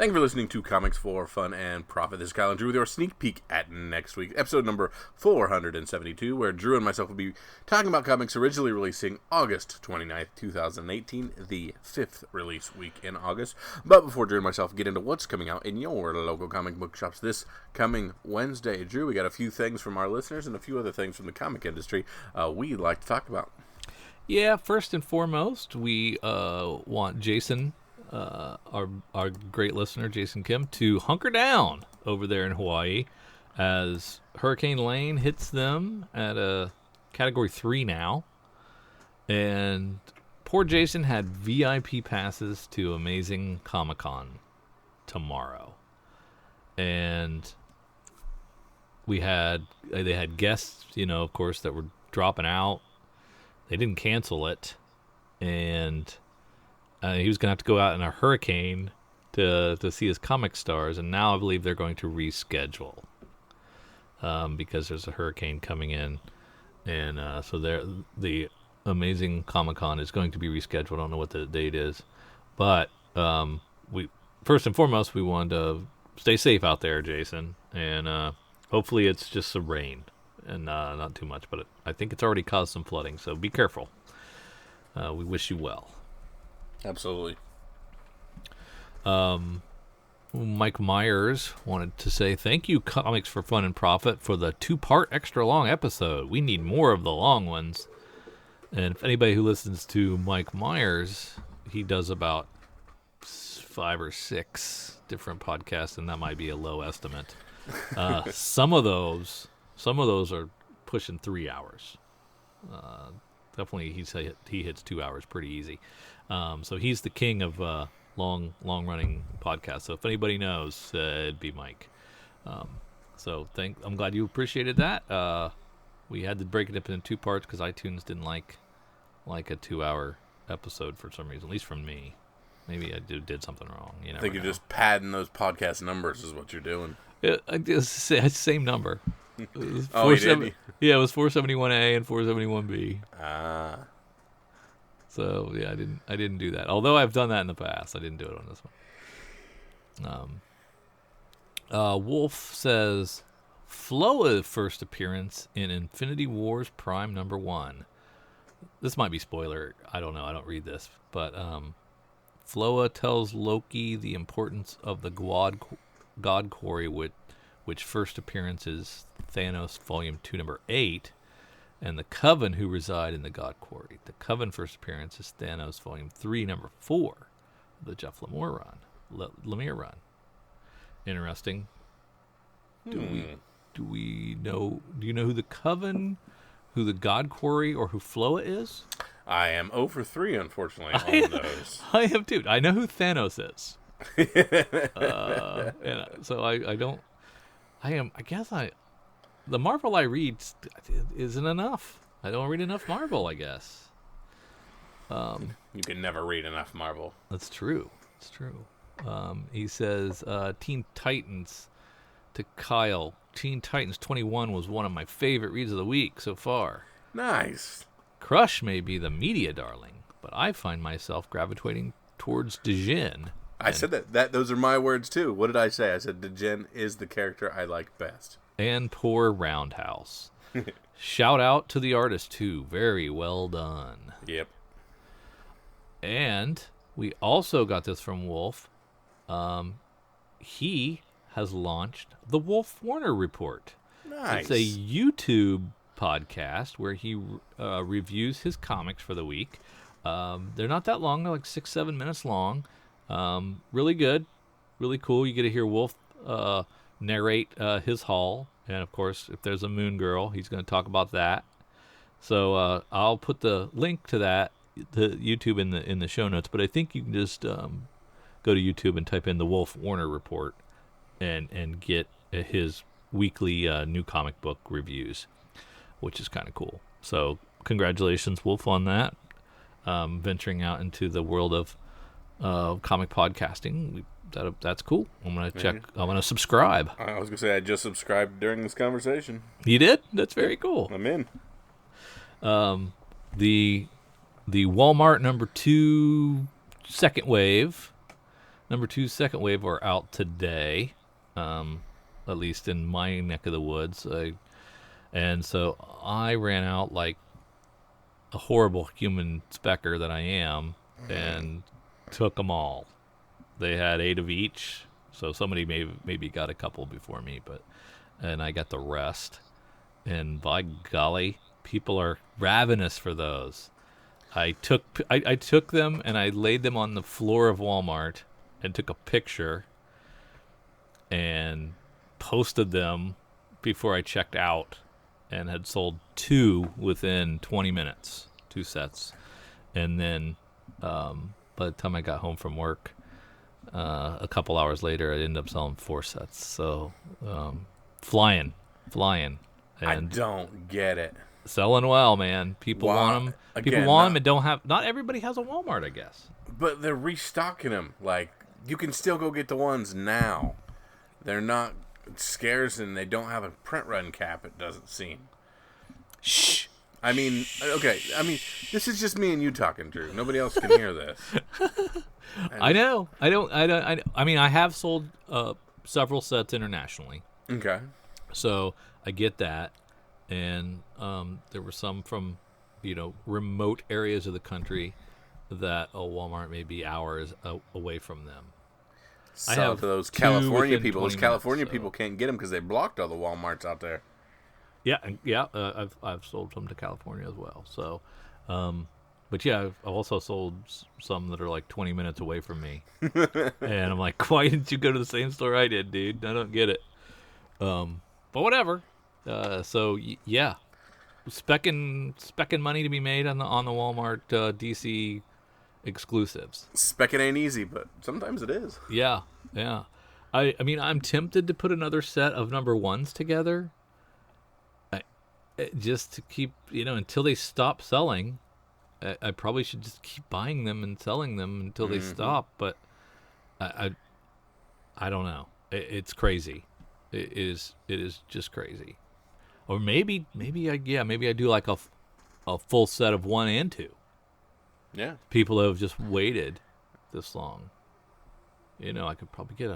Thank you for listening to Comics for Fun and Profit. This is Kyle and Drew with your sneak peek at next week, episode number 472, where Drew and myself will be talking about comics originally releasing August 29th, 2018, the 5th release week in August. But before Drew and myself get into what's coming out in your local comic book shops this coming Wednesday, Drew, we got a few things from our listeners and a few other things from the comic industry we'd like to talk about. Yeah, first and foremost, we want Jason, our great listener, Jason Kim, to hunker down over there in Hawaii as Hurricane Lane hits them at a Category 3 now. And poor Jason had VIP passes to Amazing Comic-Con tomorrow. And they had guests, of course, that were dropping out. They didn't cancel it, and he was going to have to go out in a hurricane to see his comic stars, and now I believe they're going to reschedule because there's a hurricane coming in, and so the Amazing Comic-Con is going to be rescheduled. I don't know what the date is, but we first and foremost, we wanted to stay safe out there, Jason, and hopefully it's just some rain. And not too much, but I think it's already caused some flooding, so be careful. We wish you well. Absolutely. Mike Myers wanted to say, thank you, Comics for Fun and Profit, for the 2-part extra long episode. We need more of the long ones. And if anybody who listens to Mike Myers, he does about 5 or 6 different podcasts, and that might be a low estimate. Some of those are pushing 3 hours. Definitely, he hits 2 hours pretty easy. So he's the king of long running podcasts. So if anybody knows, it'd be Mike. I'm glad you appreciated that. We had to break it up into 2 parts because iTunes didn't like a 2-hour episode for some reason, at least from me. Maybe I did something wrong. I think you're just padding those podcast numbers is what you're doing. It's the same number. Oh, you did? Yeah, it was 471A and 471B. Ah. So yeah, I didn't do that. Although I've done that in the past, I didn't do it on this one. Wolf says, Floa's first appearance in Infinity Wars Prime #1. This might be spoiler. I don't know. I don't read this, but Floa tells Loki the importance of the God Quarry, which first appearance is Thanos Volume 2, number 8, and the Coven who reside in the God Quarry. The Coven first appearance is Thanos Volume 3, number 4, the Jeff Lemire run. Interesting. Do you know who the Coven, who the God Quarry, or who Floa is? I am 0 for 3, unfortunately, on those. I am too. I know who Thanos is. And so I don't. The Marvel I read isn't enough. I don't read enough Marvel, I guess. You can never read enough Marvel. That's true. It's true. He says, Teen Titans to Kyle. Teen Titans 21 was one of my favorite reads of the week so far. Nice. Crush may be the media darling, but I find myself gravitating towards Djinn. I said that. Those are my words, too. What did I say? I said Djinn is the character I like best. And poor Roundhouse. Shout out to the artist, too. Very well done. Yep. And we also got this from Wolf. He has launched the Wolf Warner Report. Nice. It's a YouTube podcast where he reviews his comics for the week. They're not that long. They're like 6-7 minutes long. Really good, really cool. You get to hear Wolf narrate his haul, and of course, if there's a Moon Girl, he's going to talk about that. So I'll put the link to that, the YouTube in the show notes. But I think you can just go to YouTube and type in the Wolf Warner Report, and get his weekly new comic book reviews, which is kind of cool. So congratulations, Wolf, on that. Venturing out into the world of comic podcasting. That's cool. I'm gonna check. I'm gonna subscribe. I was gonna say I just subscribed during this conversation. You did? That's very cool. I'm in. The Walmart #2 second wave Number 2, Second Wave are out today, at least in my neck of the woods. And so I ran out like a horrible human specker that I am and took them all. They had 8 of each, so somebody maybe got a couple before me, and I got the rest. And by golly, people are ravenous for those. I took them and I laid them on the floor of Walmart and took a picture and posted them before I checked out, and had sold 2 within 20 minutes, 2 sets. And then by the time I got home from work, a couple hours later, I ended up selling 4 sets. So flying. And I don't get it. Selling well, man. People want them. People want them and don't have. Not everybody has a Walmart, I guess. But they're restocking them. Like, you can still go get the ones now. They're not scarce, and they don't have a print run cap, it doesn't seem. Shh. I mean, okay. I mean, this is just me and you talking, Drew. Nobody else can hear this. I know. I mean, I have sold several sets internationally. Okay. So I get that. And there were some from, remote areas of the country that a Walmart may be hours away from them. I have to those California people. Those California people can't get them because they blocked all the Walmarts out there. Yeah. I've sold some to California as well. So, but yeah, I've also sold some that are like 20 minutes away from me. And I'm like, why didn't you go to the same store I did, dude? I don't get it. But whatever. So yeah, Speccin money to be made on the Walmart DC exclusives. Speccin ain't easy, but sometimes it is. Yeah. I mean, I'm tempted to put another set of number 1s together, just to keep, until they stop selling. I probably should just keep buying them and selling them until they stop. But I don't know. It's crazy. It is just crazy. Or maybe I do like a full set of 1 and 2. Yeah. People have just waited this long. I could probably get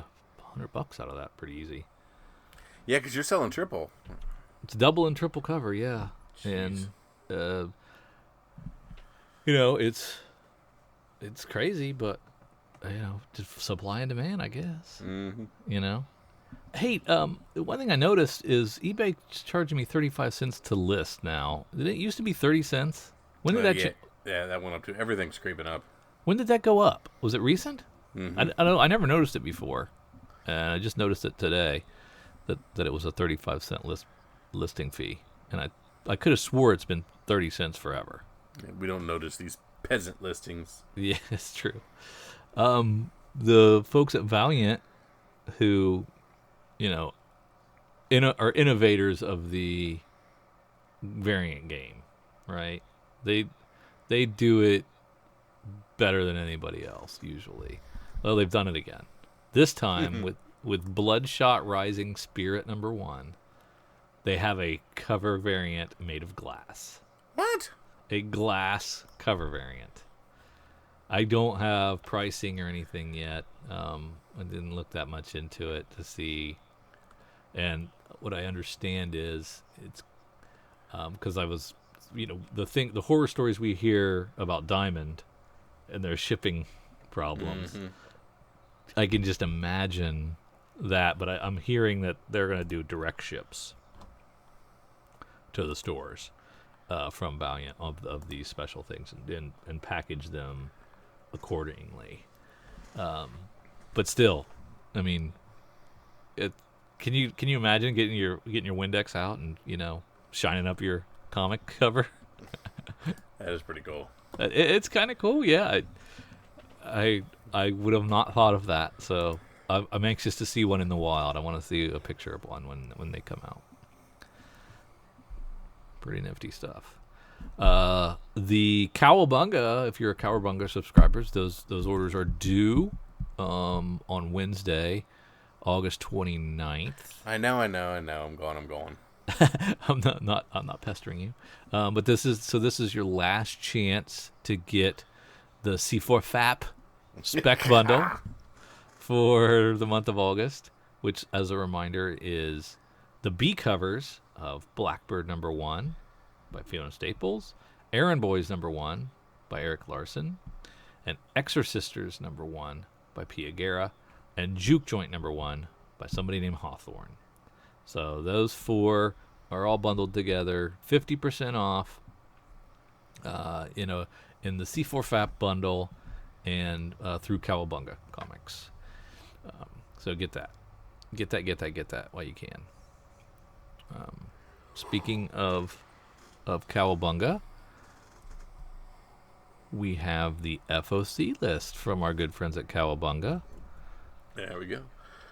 $100 out of that pretty easy. Yeah, because you're selling triple. It's double and triple cover, yeah. Jeez. And it's crazy, but just supply and demand, I guess. Mm-hmm. Hey, one thing I noticed is eBay charging me 35 cents to list now. Did it used to be 30 cents? When did that? Yeah, that went up too. Everything's creeping up. When did that go up? Was it recent? Mm-hmm. I don't know. I never noticed it before, and I just noticed it today that it was a 35-cent listing fee, and I could have swore it's been 30 cents forever. Yeah, we don't notice these peasant listings. Yeah, it's true. The folks at Valiant, who are innovators of the variant game, right? They do it better than anybody else usually. Well, they've done it again. This time with Bloodshot Rising Spirit number 1, they have a cover variant made of glass. What? A glass cover variant. I don't have pricing or anything yet. I didn't look that much into it to see. And what I understand is it's because I was, the horror stories we hear about Diamond and their shipping problems. Mm-hmm. I can just imagine that, but I'm hearing that they're going to do direct ships to the stores from Valiant of these special things and package them accordingly. But still, I mean, can you imagine getting your Windex out and shining up your comic cover? That is pretty cool. It's kind of cool, yeah. I would have not thought of that, so I'm anxious to see one in the wild. I want to see a picture of one when they come out. Pretty nifty stuff. The Cowabunga, if you're a Cowabunga subscribers, those orders are due on Wednesday, August 29th. I know. I'm going. I'm not pestering you. But this is your last chance to get the C4FAP spec bundle. for the month of August, which, as a reminder, is the B covers of Blackbird #1 by Fiona Staples, Errand Boys #1 by Eric Larson, and Exorcisters #1 by Pia Guerra, and Juke Joint #1 by somebody named Hawthorne. So those 4 are all bundled together, 50% off, in the C4FAP bundle, and through Cowabunga Comics. So get that while you can. Speaking of Cowabunga, we have the FOC list from our good friends at Cowabunga. There we go.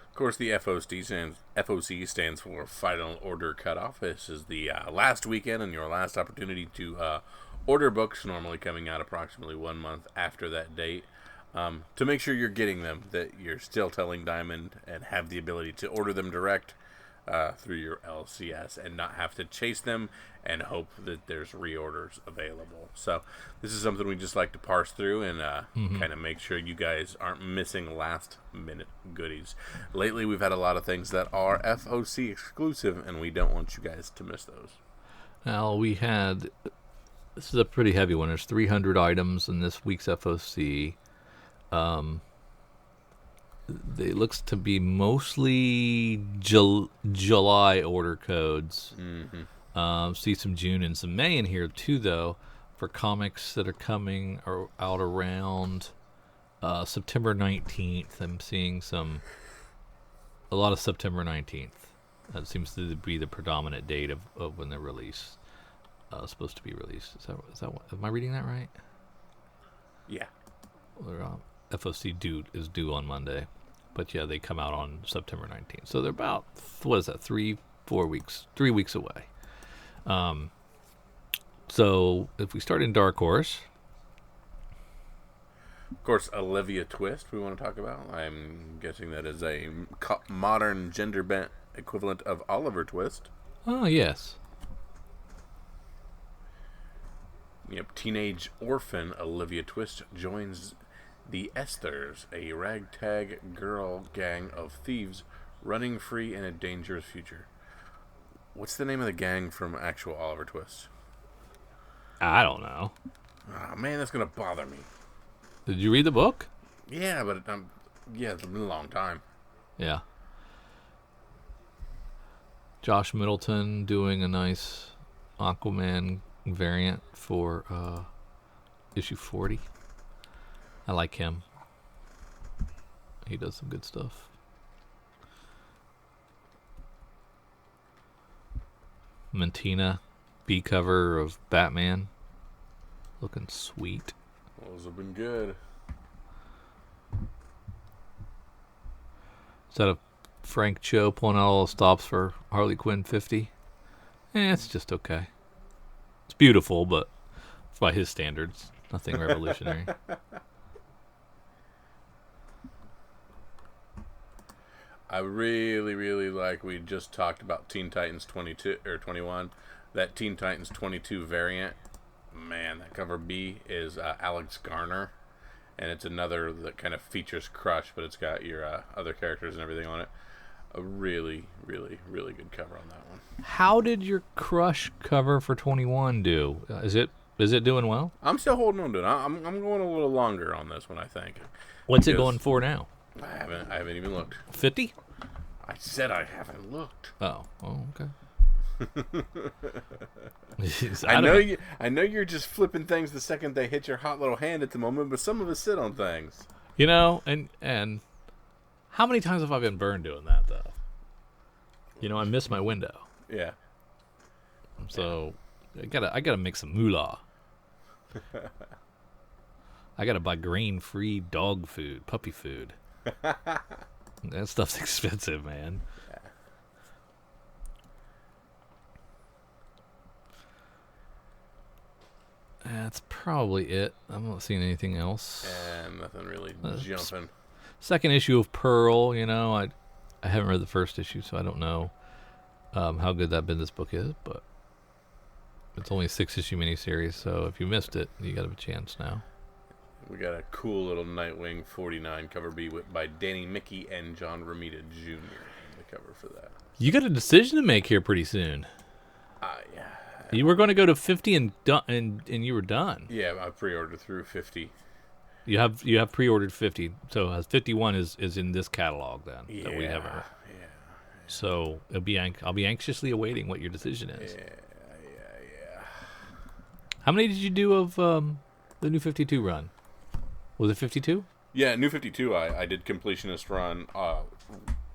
Of course, the FOC stands for Final Order Cutoff. This is the last weekend and your last opportunity to order books, normally coming out approximately 1 month after that date. To make sure you're getting them, that you're still telling Diamond and have the ability to order them direct through your LCS and not have to chase them and hope that there's reorders available. So this is something we just like to parse through and kind of make sure you guys aren't missing last minute goodies. Lately we've had a lot of things that are FOC exclusive, and we don't want you guys to miss those. Now, this is a pretty heavy one. There's 300 items in this week's FOC. It looks to be mostly July order codes. See some June and some May in here too, though, for comics that are coming or out around September 19th. I'm seeing a lot of September 19th. That seems to be the predominant date of when they're released. Supposed to be released. Is that am I reading that right? Yeah. FOC is due on Monday, but yeah, they come out on September 19th. So they're about, what is that, 3 weeks away. So if we start in Dark Horse, of course, Olivia Twist we want to talk about. I'm guessing that is a modern gender bent equivalent of Oliver Twist. Oh yes. Yep, teenage orphan Olivia Twist joins the Esthers, a ragtag girl gang of thieves running free in a dangerous future. What's the name of the gang from actual Oliver Twist? I don't know. Oh, man, that's going to bother me. Did you read the book? Yeah, but it's been a long time. Yeah. Josh Middleton doing a nice Aquaman variant for issue 40. I like him. He does some good stuff. Mantina, B cover of Batman. Looking sweet. Those have been good. Is that a Frank Cho pulling out all the stops for Harley Quinn 50? It's just okay. It's beautiful, but by his standards, nothing revolutionary. I really, really like, we just talked about Teen Titans 22 or 21. That Teen Titans 22 variant, man, that cover B is Alex Garner, and it's another that kind of features Crush, but it's got your other characters and everything on it. A really, really, really good cover on that one. How did your Crush cover for 21 do? Is it doing well? I'm still holding on to it. I'm going a little longer on this one, I think. What's it going for now? I haven't even looked. 50? I said I haven't looked. Oh, okay. I know you're just flipping things the second they hit your hot little hand at the moment, but some of us sit on things. You know, and how many times have I been burned doing that though? You know, I miss my window. Yeah. So I gotta make some moolah. I gotta buy grain-free dog food, puppy food. That stuff's expensive, man. Yeah. That's probably it. I'm not seeing anything else. And nothing really jumping. Second issue of Pearl, you know, I haven't read the first issue, so I don't know how good that Bendis book is, but it's only a 6-issue miniseries, so if you missed it, you got a chance now. We got a cool little Nightwing 49 cover B by Danny Mickey and John Romita Jr. The cover for that. You got a decision to make here pretty soon. Yeah. You were going to go to 50 and you were done. Yeah, I pre-ordered through 50. You have pre-ordered 50, so 51 is in this catalog then that we haven't. Yeah. So I'll be anxiously awaiting what your decision is. Yeah. How many did you do of the New 52 run? Was it 52? Yeah, New 52. I did completionist run.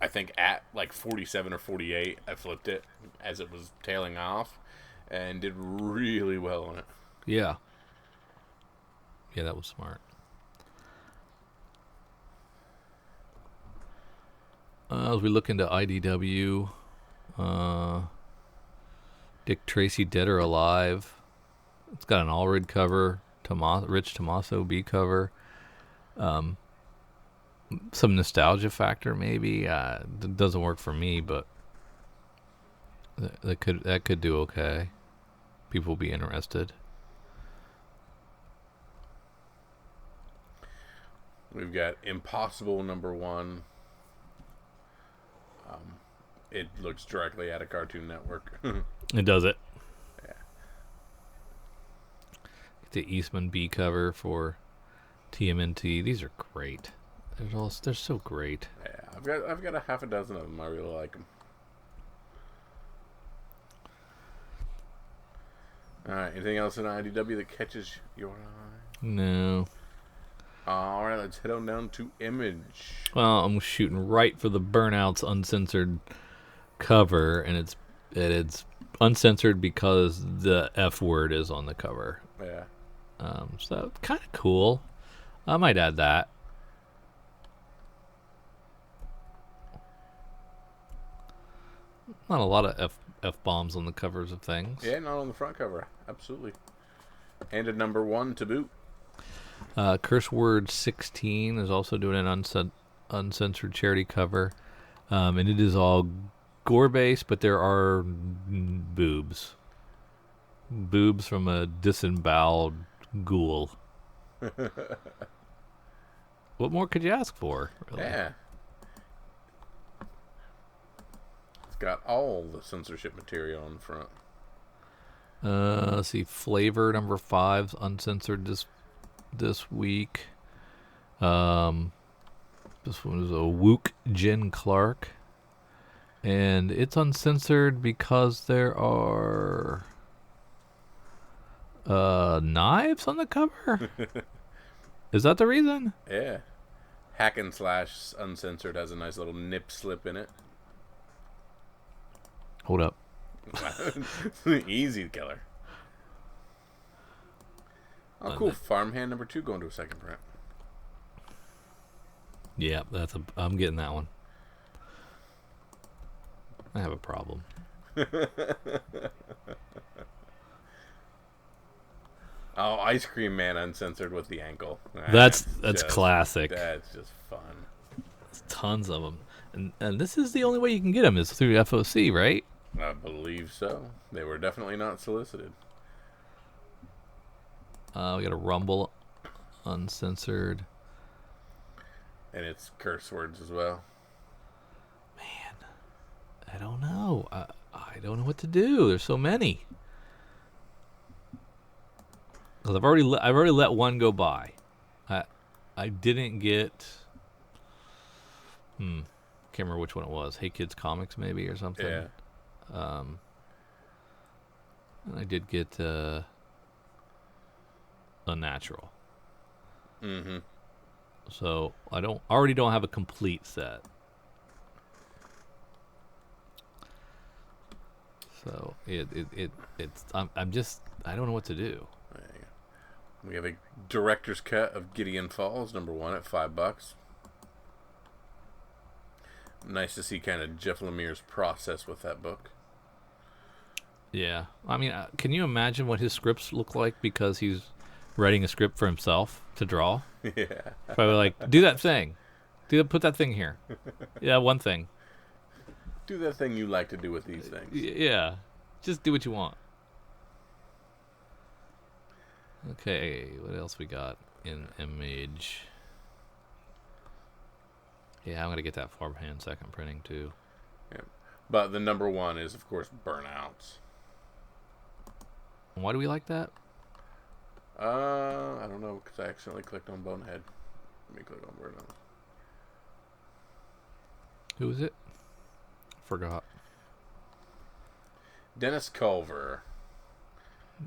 I think at like 47 or 48, I flipped it as it was tailing off, and did really well on it. Yeah. Yeah, that was smart. As we look into IDW, Dick Tracy, Dead or Alive. It's got an Allred cover, Rich Tommaso B cover. Some nostalgia factor maybe. It doesn't work for me, but that could do okay. People will be interested. We've got Impossible *1. It looks directly at a Cartoon Network. It does it. Yeah. The Eastman B cover for TMNT. These are great. They're so great. Yeah, I've got a half a dozen of them. I really like them. All right. Anything else in IDW that catches your eye? No. All right. Let's head on down to Image. Well, I'm shooting right for the Burnouts uncensored cover, and it's uncensored because the F word is on the cover. Yeah. So kind of cool. I might add that. Not a lot of F bombs on the covers of things. Yeah, not on the front cover. Absolutely. And a #1 to boot. Curse Word 16 is also doing an uncensored charity cover. And it is all gore-based, but there are boobs. Boobs from a disemboweled ghoul. What more could you ask for? Really? Yeah. It's got all the censorship material on the front. Let's see. Flavor #5's uncensored this week. This one is a Wook Jen Clark. And it's uncensored because there are knives on the cover? Is that the reason? Yeah. Hack and Slash Uncensored has a nice little nip slip in it. Hold up. Easy killer. Oh, cool. Farmhand #2 going to a second print. Yeah, I'm getting that one. I have a problem. Oh, Ice Cream Man uncensored with the ankle. That's classic. That's just fun. There's tons of them, and this is the only way you can get them is through FOC, right? I believe so. They were definitely not solicited. We got a Rumble uncensored. And it's curse words as well. Man, I don't know. I don't know what to do. There's so many. Because I've already let one go by. I didn't get. Can't remember which one it was. Hey Kids Comics maybe or something. Yeah. And I did get Unnatural. Mm-hmm. So I already don't have a complete set. So it's I'm just I don't know what to do. There you go. We have a director's cut of Gideon Falls #1 at $5. Nice to see kind of Jeff Lemire's process with that book. Yeah, I mean, can you imagine what his scripts look like because he's writing a script for himself to draw? Yeah. Probably like, do that thing. Put that thing here. Yeah, one thing. Do that thing you like to do with these things. Yeah, just do what you want. Okay, what else we got? in Image. Yeah, I'm gonna get that farmhand second printing too. Yeah. But the number one is, of course, Burnouts. Why do we like that? I don't know, because I accidentally clicked on Bonehead. Let me click on Burnouts. Who is it? Forgot. Dennis Culver.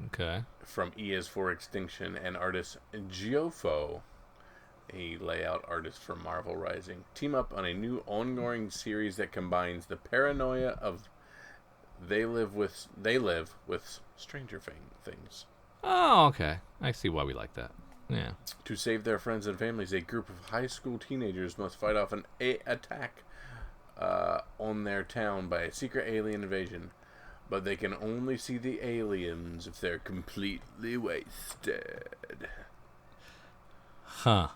Okay. From E is for Extinction, and artist Giofo, a layout artist from Marvel Rising, team up on a new ongoing series that combines the paranoia of they live with Stranger Things. Oh, okay. I see why we like that. Yeah. To save their friends and families, a group of high school teenagers must fight off an attack on their town by a secret alien invasion. But they can only see the aliens if they're completely wasted. Huh.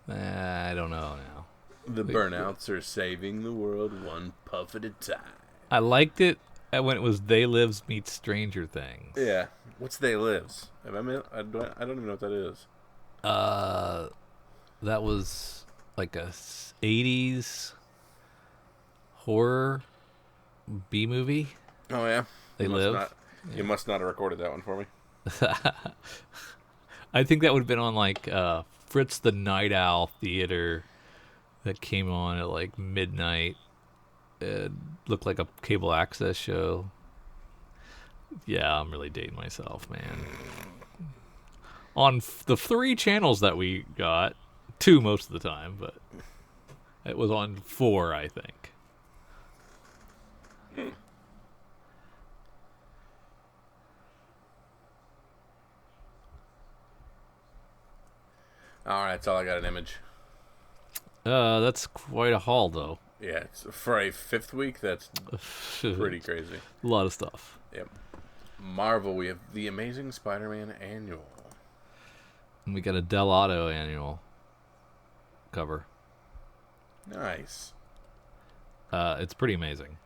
I don't know now. The Burnouts are saving the world one puff at a time. I liked it when it was They Lives meets Stranger Things. Yeah. What's They Lives? I don't even know what that is. That was like a 80s horror B movie. Oh, yeah? They Live. You must not have recorded that one for me. I think that would have been on like Fritz the Night Owl Theater that came on at like midnight. It looked like a cable access show. Yeah, I'm really dating myself, man. On the 3 channels that we got, 2 most of the time, but it was on 4, I think. All right, that's all I got an Image. That's quite a haul, though. Yeah, it's for a 5th week. That's pretty crazy. A lot of stuff. Yep. Marvel, we have the Amazing Spider-Man Annual. And we got a Del Auto Annual cover. Nice. It's pretty amazing.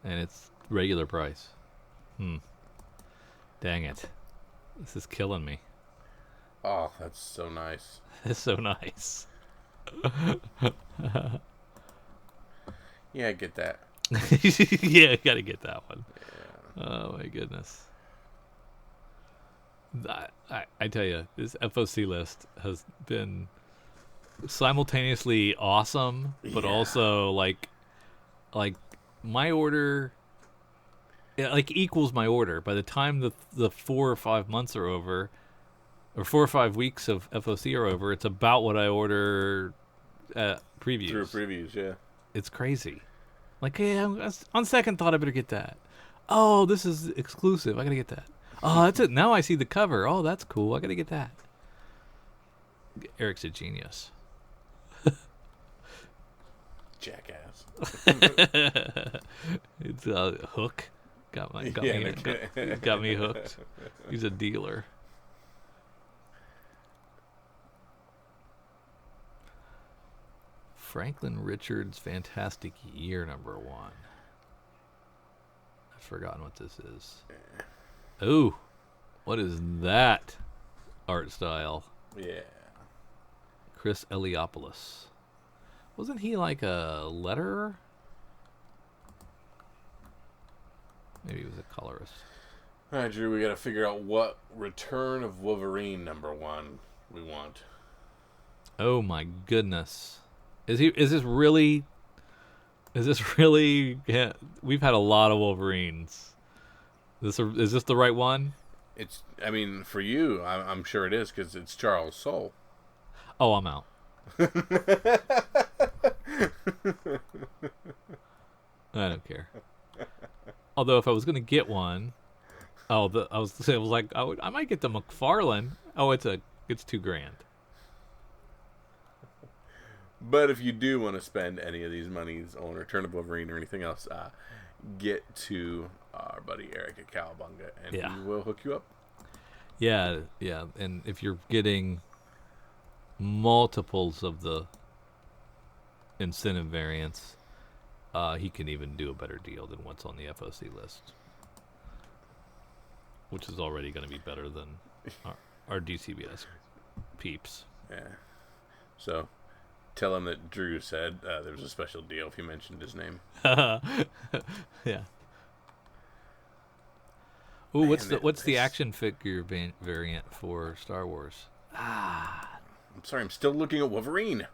And it's regular price. Dang it. This is killing me. Oh, that's so nice. It's so nice. Yeah, I get that. Yeah, I gotta get that one. Yeah. Oh my goodness. I tell you, this FOC list has been simultaneously awesome, but also like my order, like equals my order. By the time the 4 or 5 months are over, or 4 or 5 weeks of FOC are over, it's about what I order at previews. Through previews, yeah. It's crazy. Like, hey, on second thought, I better get that. Oh, this is exclusive. I gotta get that. Oh, that's it. Now I see the cover. Oh, that's cool. I gotta get that. Eric's a genius. Jackass. It's a hook. Got me hooked. He's a dealer. Franklin Richards' Fantastic Year #1. I've forgotten what this is. Ooh, what is that art style? Yeah. Chris Eliopoulos. Wasn't he like a letterer? Maybe he was a colorist. All right, Drew, we got to figure out what Return of Wolverine #1 we want. Oh my goodness. Is this really? Yeah, we've had a lot of Wolverines. Is this the right one? It's. I mean, for you, I'm sure it is because it's Charles Soule. Oh, I'm out. I don't care. Although, if I was going to get one, I might get the McFarlane. Oh, it's $2,000. But if you do want to spend any of these monies on Return of Wolverine or anything else, get to our buddy Eric at Cowabunga, and he will hook you up. Yeah. And if you're getting multiples of the incentive variants, he can even do a better deal than what's on the FOC list. which is already going to be better than our DCBS peeps. Yeah. So, tell him that Drew said there was a special deal if you mentioned his name. Yeah. Ooh, what's the action figure variant for Star Wars? I'm sorry, I'm still looking at Wolverine.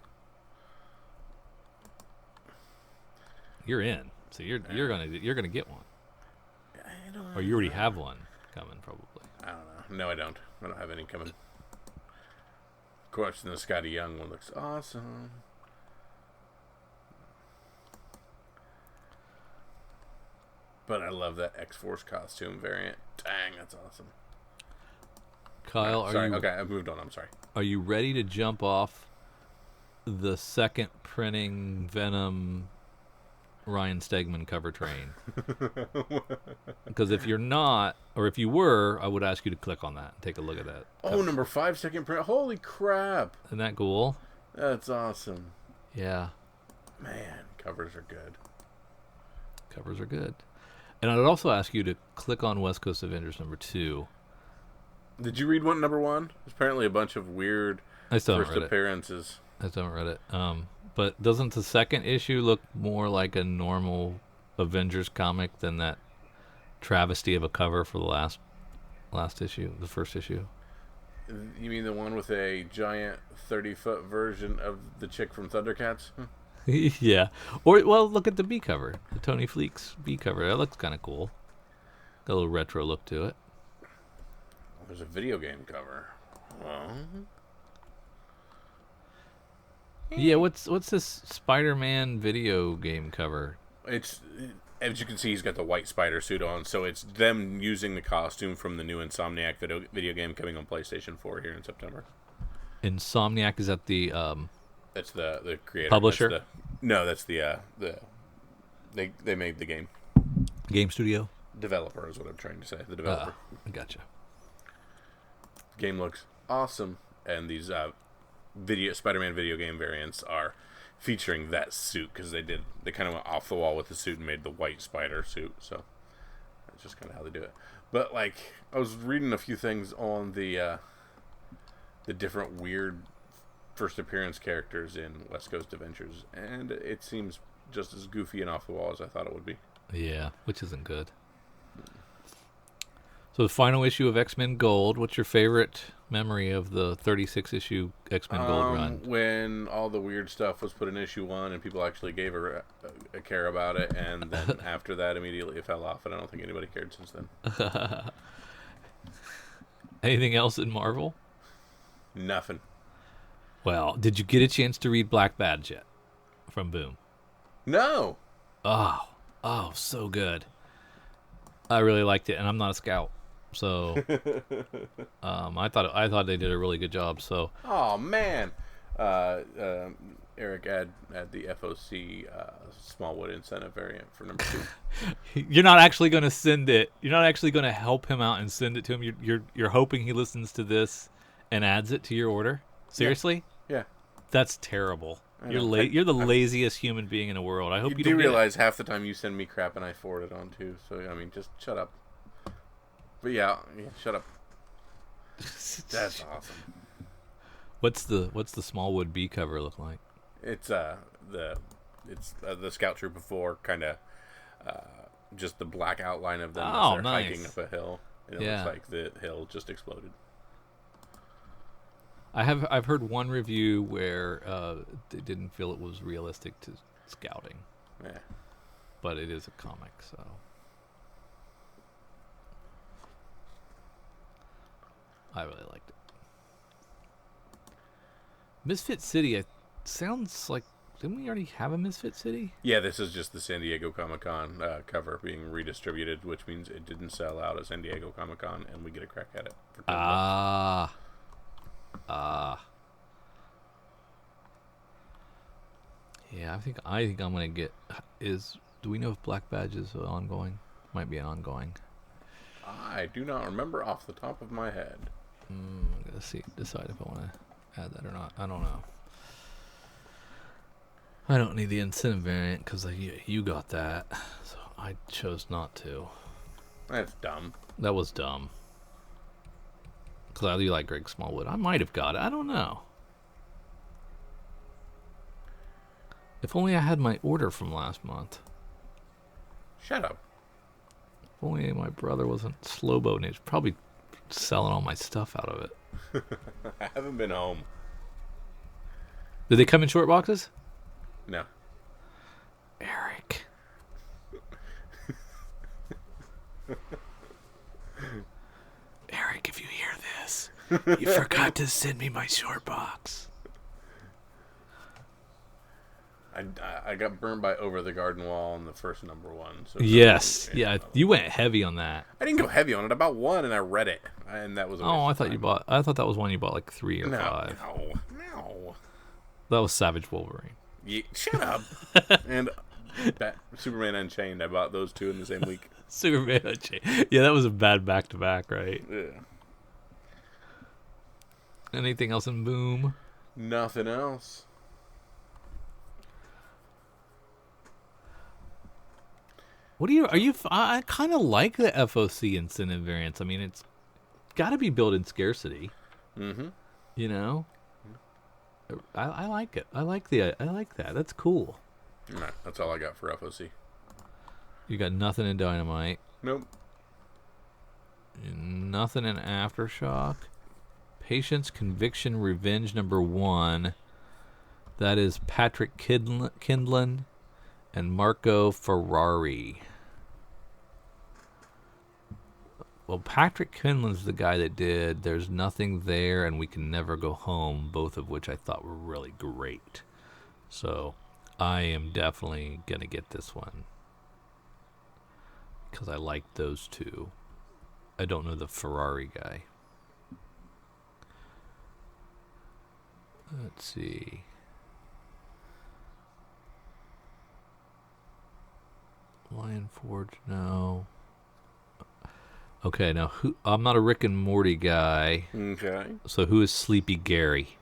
You're in, so you're gonna get one, I don't know. or you already have one coming, probably. I don't know. No, I don't. I don't have any coming. Of course, the Scotty Young one looks awesome. But I love that X-Force costume variant. Dang, that's awesome. Kyle, Okay, I moved on. I'm sorry. Are you ready to jump off the second printing Venom Ryan Stegman cover train? Because if you're not, or if you were, I would ask you to click on that and take a look at that. Oh, number 5 second print. Holy crap. Isn't that cool? That's awesome. Yeah. Man, covers are good. Covers are good. And I'd also ask you to click on West Coast Avengers number 2. Did you read number 1? There's apparently a bunch of weird first appearances. I still haven't read it. But doesn't the second issue look more like a normal Avengers comic than that travesty of a cover for the last issue, the first issue? You mean the one with a giant 30-foot version of the chick from Thundercats? Yeah. Or, well, look at the B cover. The Tony Fleecs B cover. That looks kind of cool. Got a little retro look to it. There's a video game cover. Yeah, what's this Spider-Man video game cover? It's, as you can see, he's got the white spider suit on, so it's them using the costume from the new Insomniac video game coming on PlayStation 4 here in September. Insomniac, is that the That's the creator. Publisher? That's the they made the game. Game studio? Developer is what I'm trying to say. The developer. Gotcha. Game looks awesome, and these Spider-Man video game variants are featuring that suit because they kind of went off the wall with the suit and made the white spider suit. So that's just kind of how they do it. But like, I was reading a few things on the different weird first appearance characters in West Coast Adventures, and it seems just as goofy and off the wall as I thought it would be. Yeah, which isn't good. So the final issue of X-Men Gold, what's your favorite memory of the 36-issue X-Men Gold run? When all the weird stuff was put in issue 1 and people actually gave a care about it, and then after that immediately it fell off, and I don't think anybody cared since then. Anything else in Marvel? Nothing. Well, did you get a chance to read Black Badge yet? From Boom. No. Oh, so good. I really liked it, and I'm not a scout. So I thought they did a really good job. So man, Eric add the FOC Smallwood incentive variant for number 2. You're not actually going to send it. You're not actually going to help him out and send it to him. You're hoping he listens to this and adds it to your order. Seriously? Yeah. That's terrible. You're the laziest human being in the world. I hope you do realize half the time you send me crap and I forward it on too. So I mean, just shut up. But yeah, shut up. That's awesome. What's the Smallwood B cover look like? It's the Scout Troop before, kind of just the black outline of them as they're hiking up a hill. And it looks like the hill just exploded. I've heard one review where they didn't feel it was realistic to scouting. Yeah. But it is a comic, so. I really liked it. Misfit City, it sounds like, didn't we already have a Misfit City? Yeah, this is just the San Diego Comic-Con cover being redistributed, which means it didn't sell out at San Diego Comic-Con, and we get a crack at it for $10. Yeah, I think I'm gonna get. Do we know if Black Badge is ongoing? Might be an ongoing. I do not remember off the top of my head. I'm gonna decide if I want to add that or not. I don't know. I don't need the incentive variant because you got that, so I chose not to. That's dumb. That was dumb. Because I do like Greg Smallwood. I might have got it. I don't know. If only I had my order from last month. Shut up. If only my brother wasn't slowboating. He was probably selling all my stuff out of it. I haven't been home. Did they come in short boxes? No. Eric. Eric, if you hear this, you forgot to send me my short box. I got burned by Over the Garden Wall in the first number one. So Yes. Yeah, you went heavy on that. I didn't go heavy on it. About one, and I read it, and that was. I thought that was one you bought like 3 or 5. No. That was Savage Wolverine. Yeah, shut up. And Superman Unchained. I bought those 2 in the same week. Superman Unchained. Yeah, that was a bad back-to-back, right? Yeah. Anything else in Boom? Nothing else. I kind of like the FOC incentive variants. I mean, it's got to be built in scarcity. Mm-hmm. You know? I like it. I like that. That's cool. All right, that's all I got for FOC. You got nothing in Dynamite. Nope. Nothing in Aftershock. Patience, Conviction, Revenge #1. That is Patrick Kindlin and Marco Ferrari. Well, Patrick Kindlin's the guy that did There's Nothing There and We Can Never Go Home, both of which I thought were really great. So I am definitely going to get this one because I like those 2. I don't know the Ferrari guy. Let's see. Lion Forge, no. Okay, now I'm not a Rick and Morty guy. Okay. So who is Sleepy Gary?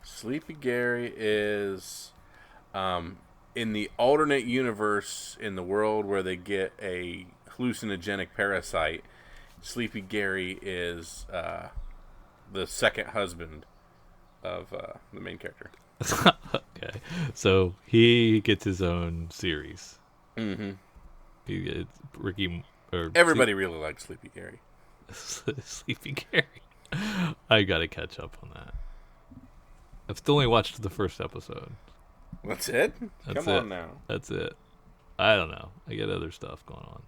Sleepy Gary is in the alternate universe, in the world where they get a hallucinogenic parasite. Sleepy Gary is the second husband of the main character. Okay, so he gets his own series. Mm-hmm. He gets Ricky. Everybody really likes Sleepy Gary. Sleepy Gary. I gotta catch up on that. I've still only watched the first episode. That's it? Come on now. That's it. I don't know. I get other stuff going on.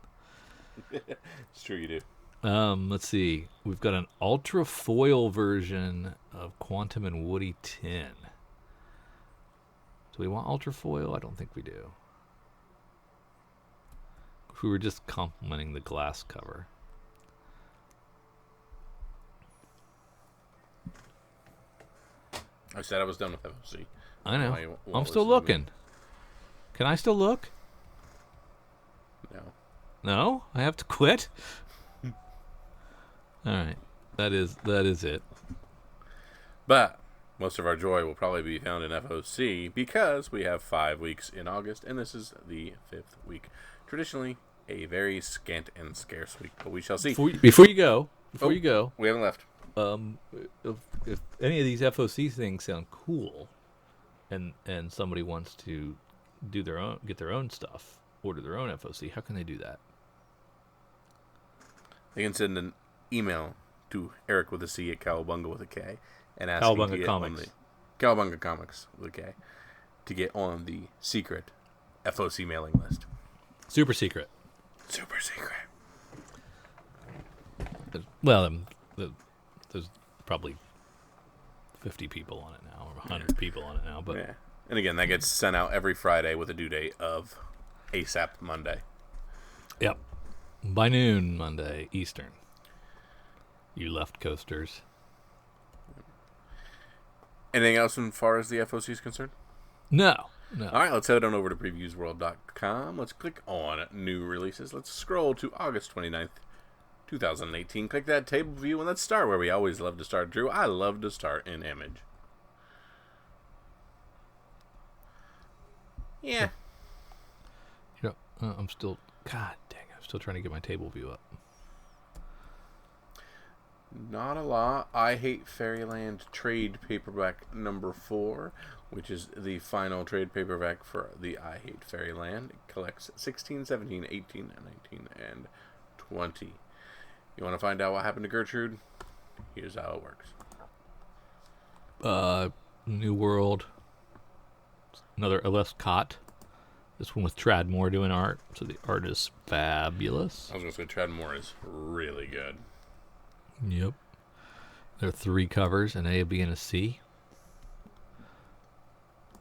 It's true you do. Let's see. We've got an ultra foil version of Quantum and Woody 10. Do we want ultra foil? I don't think we do. If we were just complimenting the glass cover. I said I was done with FOC. I know. I'm still looking. Can I still look? No. No? I have to quit? All right. That is it. But most of our joy will probably be found in FOC because we have 5 weeks in August, and this is the 5th week. Traditionally, a very scant and scarce week, but we shall see. Before you go, we haven't left. If any of these FOC things sound cool, and somebody wants to get their own stuff, order their own FOC, how can they do that? They can send an email to Eric with a C at Cowabunga with a K and ask Cowabunga Comics. Cowabunga Comics with a K to get on the secret FOC mailing list. Super secret. Super secret. Well, there's probably 50 people on it now, or 100 people on it now. But yeah. And again, that gets sent out every Friday with a due date of ASAP Monday. Yep. By noon Monday, Eastern. You left coasters. Anything else as far as the FOC is concerned? No. All right, let's head on over to previewsworld.com. Let's click on new releases. Let's scroll to August 29th, 2018. Click that table view, and let's start where we always love to start, Drew. I love to start in Image. Yeah. You know, I'm still... God dang, I'm still trying to get my table view up. Not a lot. I Hate Fairyland trade paperback number 4, which is the final trade paperback for the I Hate Fairyland. It collects 16, 17, 18, 19, and 20. You want to find out what happened to Gertrude? Here's how it works. New World. Another Ellis Cott. This one with Trad Moore doing art. So the art is fabulous. I was going to say Trad Moore is really good. Yep. There are 3 covers, an A, a B, and a C.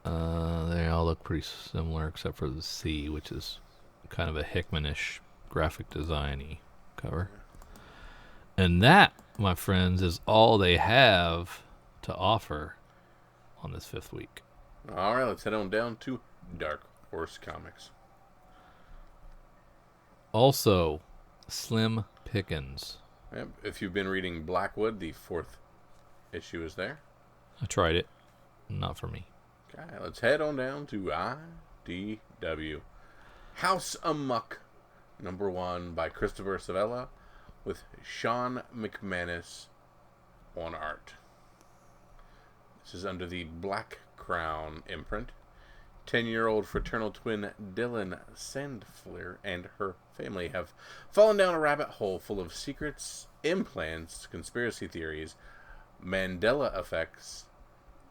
They all look pretty similar except for the C, which is kind of a Hickman-ish graphic design-y cover. And that, my friends, is all they have to offer on this 5th week. All right, let's head on down to Dark Horse Comics. Also, Slim Pickens. Yep. If you've been reading Blackwood, the 4th issue is there. I tried it. Not for me. Okay, let's head on down to IDW. House Amuck, number 1 by Christopher Savella, with Sean McManus on art. This is under the Black Crown imprint. 10-year-old fraternal twin Dylan Sandfler and her family have fallen down a rabbit hole full of secrets, implants, conspiracy theories, Mandela effects.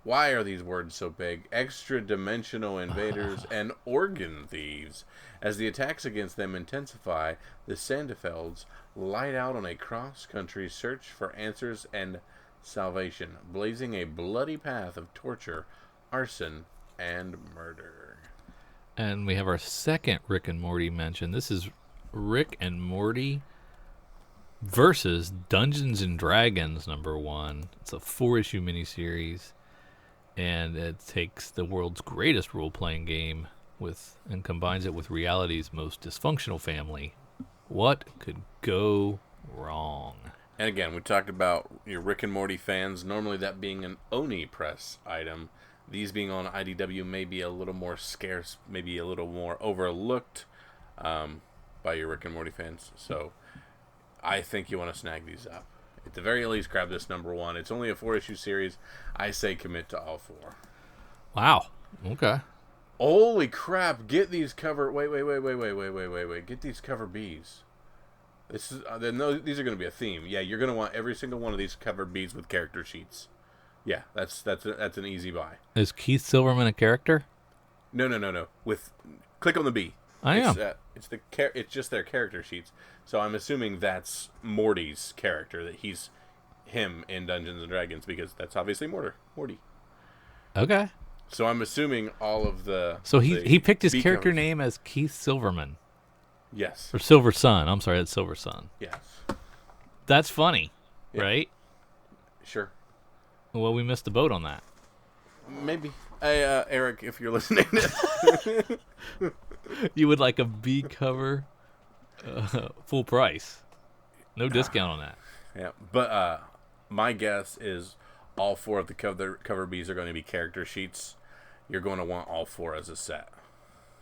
Why are these words so big? Extra-dimensional invaders and organ thieves. As the attacks against them intensify, the Sandefelds light out on a cross-country search for answers and salvation, blazing a bloody path of torture, arson, and murder. And we have our second Rick and Morty mention. This is Rick and Morty versus Dungeons and Dragons number 1. It's a 4-issue miniseries, and it takes the world's greatest role-playing game and combines it with reality's most dysfunctional family. What could go wrong? And again, we talked about your Rick and Morty fans, normally that being an Oni Press item. These being on IDW may be a little more scarce, maybe a little more overlooked by your Rick and Morty fans. So I think you want to snag these up. At the very least, grab this number 1. It's only a 4-issue series. I say commit to all 4. Wow. Okay. Holy crap! Get these cover. Wait. Get these cover Bs. This is these are going to be a theme. Yeah, you're going to want every single one of these cover Bs with character sheets. Yeah, that's an easy buy. Is Keith Silverman a character? No. Click on the B. I am. It's just their character sheets. So I'm assuming that's Morty's character, that he's him in Dungeons and Dragons, because that's obviously Morty. Okay. So I'm assuming all of the. So he picked his character covers. name as Keith Silverman. Yes. Or Silver Sun. I'm sorry, that's Silver Sun. Yes. That's funny, Yeah. right? Sure. Well, we missed the boat on that. Maybe. Hey, Eric, if you're listening. You would like a B cover, full price. No discount on that. Yeah, but my guess is all 4 of the cover Bs are going to be character sheets. You're going to want all 4 as a set.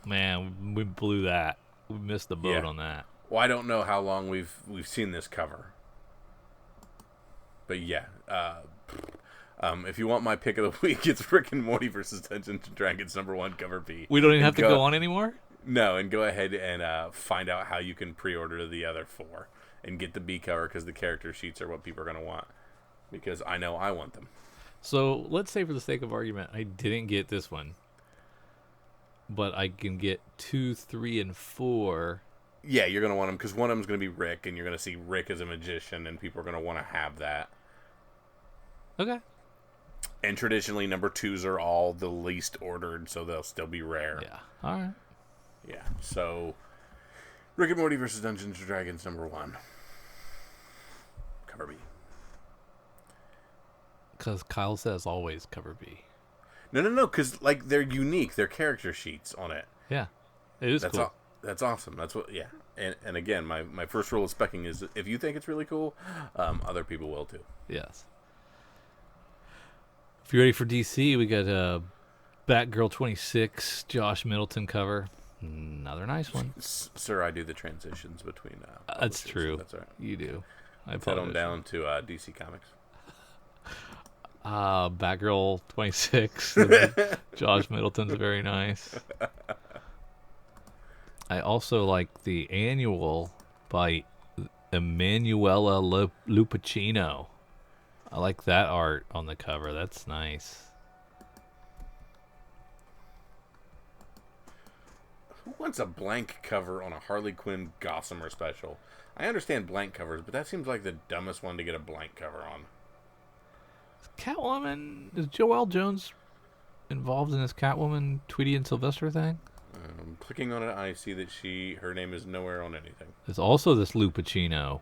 Man, we blew that. We missed the boat on that. Well, I don't know how long we've seen this cover. But yeah, if you want my pick of the week, it's Rick and Morty versus Dungeons and Dragons number 1 cover B. We don't even have to go on anymore? No, and go ahead and find out how you can pre-order the other 4 and get the B cover, because the character sheets are what people are going to want. Because I know I want them. So let's say, for the sake of argument, I didn't get this one, but I can get 2, 3, and 4. Yeah, you're going to want them, because one of them is going to be Rick, and you're going to see Rick as a magician, and people are going to want to have that. Okay. And traditionally, number 2s are all the least ordered, so they'll still be rare. Yeah. All right. Yeah, so Rick and Morty versus Dungeons and Dragons number 1. Cover B. Because Kyle says always cover B. No, because they're unique. They're character sheets on it. Yeah, it is cool. That's awesome. That's what. Yeah, and again, my first rule of specking is if you think it's really cool, other people will too. Yes. If you're ready for DC, we got a Batgirl 26 Josh Middleton cover. Another nice one. Sir, I do the transitions between. That's true. So that's all right. You do. I Let's head on apologize. down to DC Comics. Batgirl 26. Josh Middleton's very nice. I also like the annual by Emanuela Lupacino. I like that art on the cover. That's nice. Who wants a blank cover on a Harley Quinn Gossamer special? I understand blank covers, but that seems like the dumbest one to get a blank cover on. Catwoman, is Joelle Jones involved in this Catwoman Tweety and Sylvester thing? Clicking on it, I see that her name is nowhere on anything. There's also this Lupacino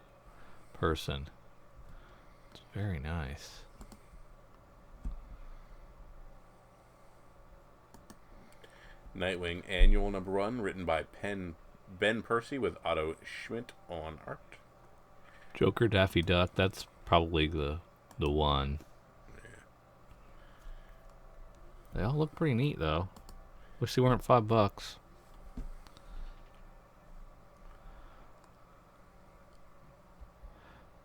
person. It's very nice. Nightwing Annual #1, written by Ben Percy with Otto Schmidt on art. Joker Daffy Duck, that's probably the one. Yeah. They all look pretty neat though. Wish they weren't $5.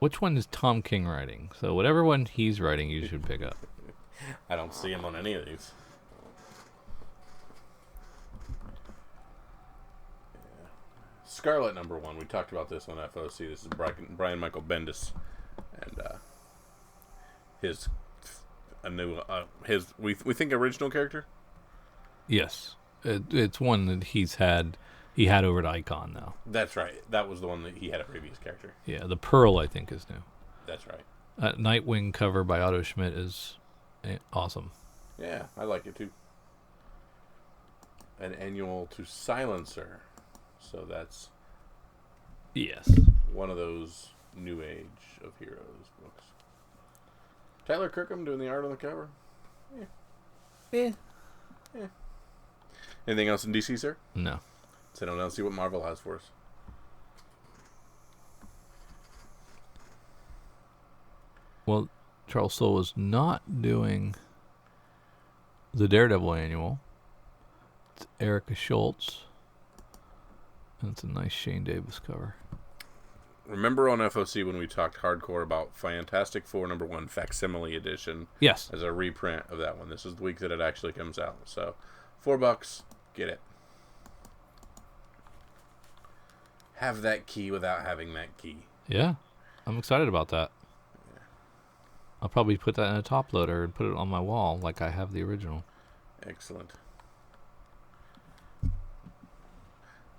Which one is Tom King writing? So whatever one he's writing, you should pick up. I don't see him on any of these. Yeah. Scarlet #1. We talked about this on FOC. This is Brian Michael Bendis, and we think original character. Yes, it's one that he had over at Icon now. That's right. That was the one that he had a previous character. Yeah, the Pearl I think is new. That's right. Nightwing cover by Otto Schmidt is awesome. Yeah, I like it too. An annual to Silencer. So that's one of those New Age of Heroes books. Tyler Kirkham doing the art on the cover. Yeah. Anything else in DC, sir? No. So now see what Marvel has for us. Well, Charles Soule is not doing the Daredevil annual. It's Erica Schultz. And it's a nice Shane Davis cover. Remember on FOC when we talked hardcore about Fantastic Four #1 facsimile edition? Yes. As a reprint of that one. This is the week that it actually comes out. So, $4, get it. Have that key without having that key. Yeah. I'm excited about that. Yeah. I'll probably put that in a top loader and put it on my wall like I have the original. Excellent.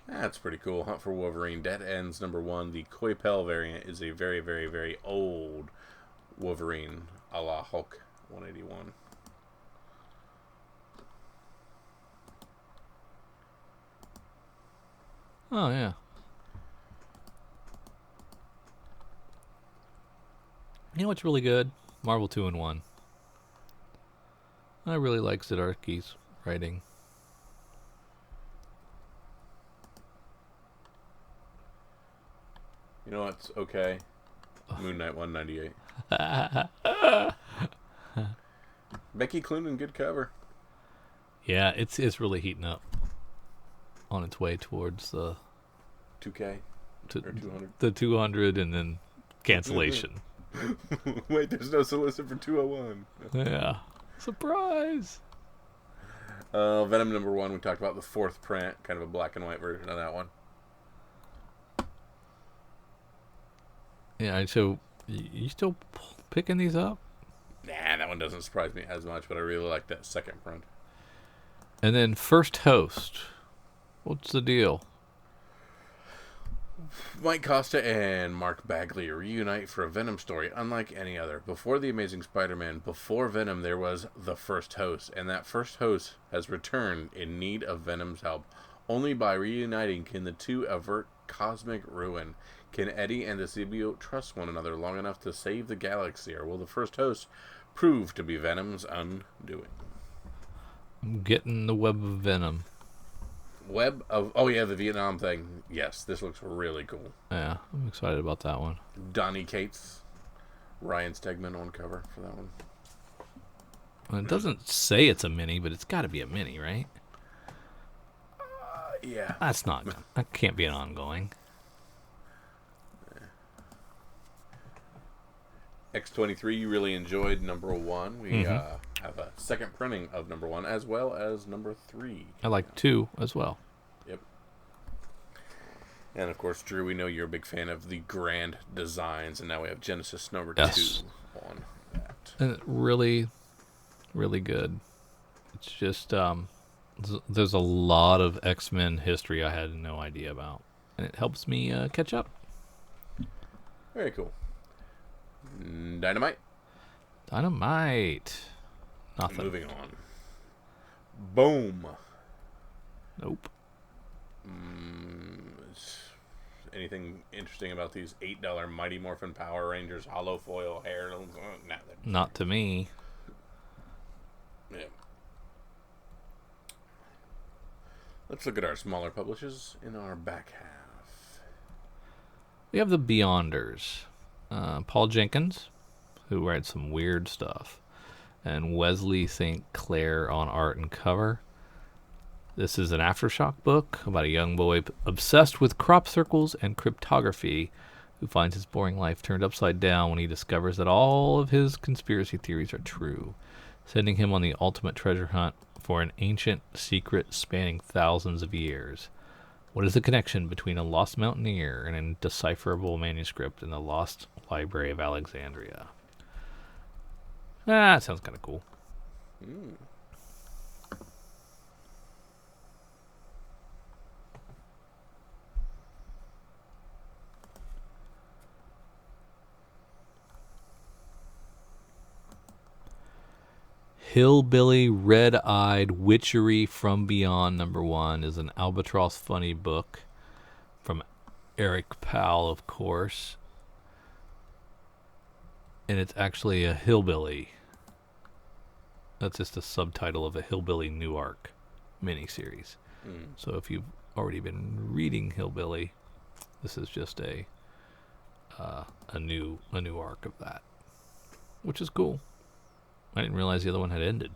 That's pretty cool. Hunt for Wolverine. Dead Ends #1. The Coipel variant is a very, very, very old Wolverine a la Hulk 181. Oh, yeah. You know what's really good? Marvel 2-in-1. I really like Zdarsky's writing. You know what's okay? Moon Knight 198. Becky Cloonan, good cover. Yeah, it's really heating up. On its way towards the 2K or 200. The 200 and then cancellation. Wait, there's no solicit for 201. Yeah. Surprise! Venom #1, we talked about the 4th print, kind of a black and white version of that one. Yeah, so you still picking these up? Nah, that one doesn't surprise me as much, but I really like that 2nd print. And then First Host. What's the deal? Mike Costa and Mark Bagley reunite for a Venom story unlike any other. Before The Amazing Spider-Man, before Venom, there was the First Host, and that First Host has returned in need of Venom's help. Only by reuniting can the two avert cosmic ruin. Can Eddie and the symbiote trust one another long enough to save the galaxy, or will the First Host prove to be Venom's undoing? I'm getting the Web of Venom. Web of... Oh, yeah, the Vietnam thing. Yes, this looks really cool. Yeah, I'm excited about that one. Donnie Cates, Ryan Stegman on cover for that one. Well, it doesn't say it's a mini, but it's got to be a mini, right? Yeah. That can't be an ongoing. X23 you really enjoyed number 1. We have a second printing of number 1 as well as number 3. I like 2 as well. Yep. And of course, Drew, we know you're a big fan of the grand designs, and now we have Genesis number 2 on that. And really, really good. It's just there's a lot of X-Men history I had no idea about, and it helps me catch up. Very cool. Dynamite. Nothing. Moving on. Boom. Nope. Anything interesting about these $8 Mighty Morphin Power Rangers hollow foil hair? Not to me. Yeah. Let's look at our smaller publishers in our back half. We have the Beyonders. Paul Jenkins, who writes some weird stuff, and Wesley St. Clair on art and cover. This is an Aftershock book about a young boy obsessed with crop circles and cryptography who finds his boring life turned upside down when he discovers that all of his conspiracy theories are true, sending him on the ultimate treasure hunt for an ancient secret spanning thousands of years. What is the connection between a lost mountaineer and an indecipherable manuscript in the lost Library of Alexandria? That sounds kind of cool. Hillbilly Red-Eyed Witchery from Beyond number 1 is an Albatross funny book from Eric Powell, of course. And it's actually a hillbilly. That's just a subtitle of a Hillbilly New Arc miniseries. So if you've already been reading Hillbilly, this is just a new arc of that, which is cool. I didn't realize the other one had ended.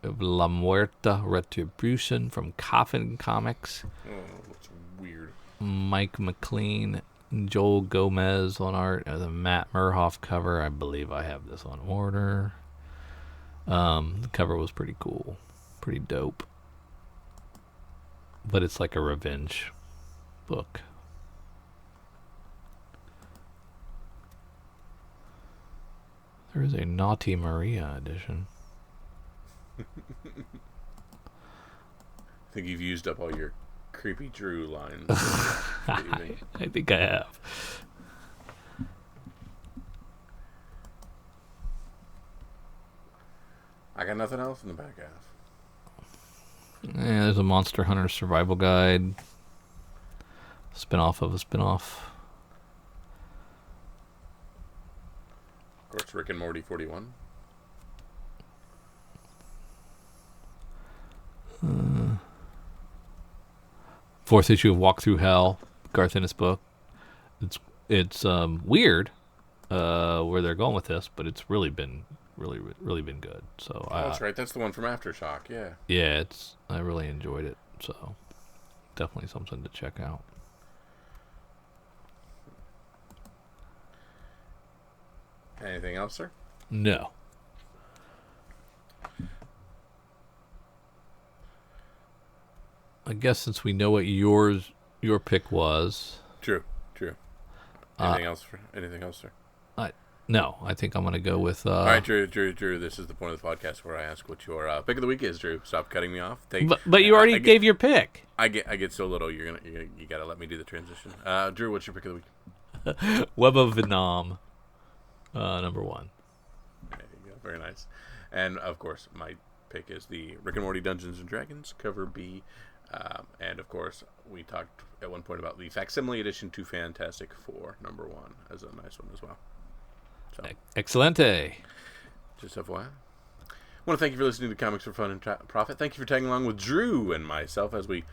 La Muerta Retribution from Coffin Comics. Oh, that's weird. Mike McLean, Joel Gomez on art, the Matt Murhoff cover. I believe I have this on order. The cover was pretty cool, pretty dope. But it's like a revenge book. There is a Naughty Maria edition. I think you've used up all your creepy Drew lines. I think I have. I got nothing else in the back half. Yeah, there's a Monster Hunter Survival Guide. Spin-off of a spin-off. Of course, Rick and Morty 41. Fourth issue of Walk Through Hell, Garth Ennis book. It's weird where they're going with this, but it's really been good. So that's right. That's the one from Aftershock. Yeah. Yeah, I really enjoyed it. So definitely something to check out. Anything else, sir? No. I guess since we know what your pick was. True. Anything else, sir? No, I think I'm going to go with... All right, Drew, this is the point of the podcast where I ask what your pick of the week is, Drew. Stop cutting me off. But you already gave your pick. I get so little, you got to let me do the transition. Drew, what's your pick of the week? Web of Vietnam, number 1. There you go. Very nice. And, of course, my pick is the Rick and Morty Dungeons & Dragons, cover B. And, of course, we talked at one point about the facsimile edition to Fantastic Four, number 1, as a nice one as well. So, Excelente. Just FYI. I want to thank you for listening to Comics for Fun and Profit. Thank you for tagging along with Drew and myself as we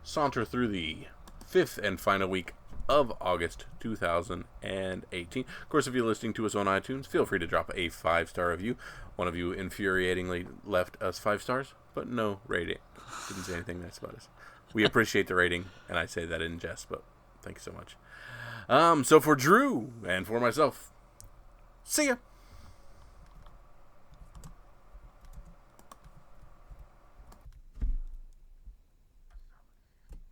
saunter through the 5th and final week of August 2018. Of course, if you're listening to us on iTunes, feel free to drop a 5-star review. One of you infuriatingly left us 5 stars, but no rating. Didn't say anything nice about us. We appreciate the rating, and I say that in jest, but thank you so much. So for Drew and for myself, see ya.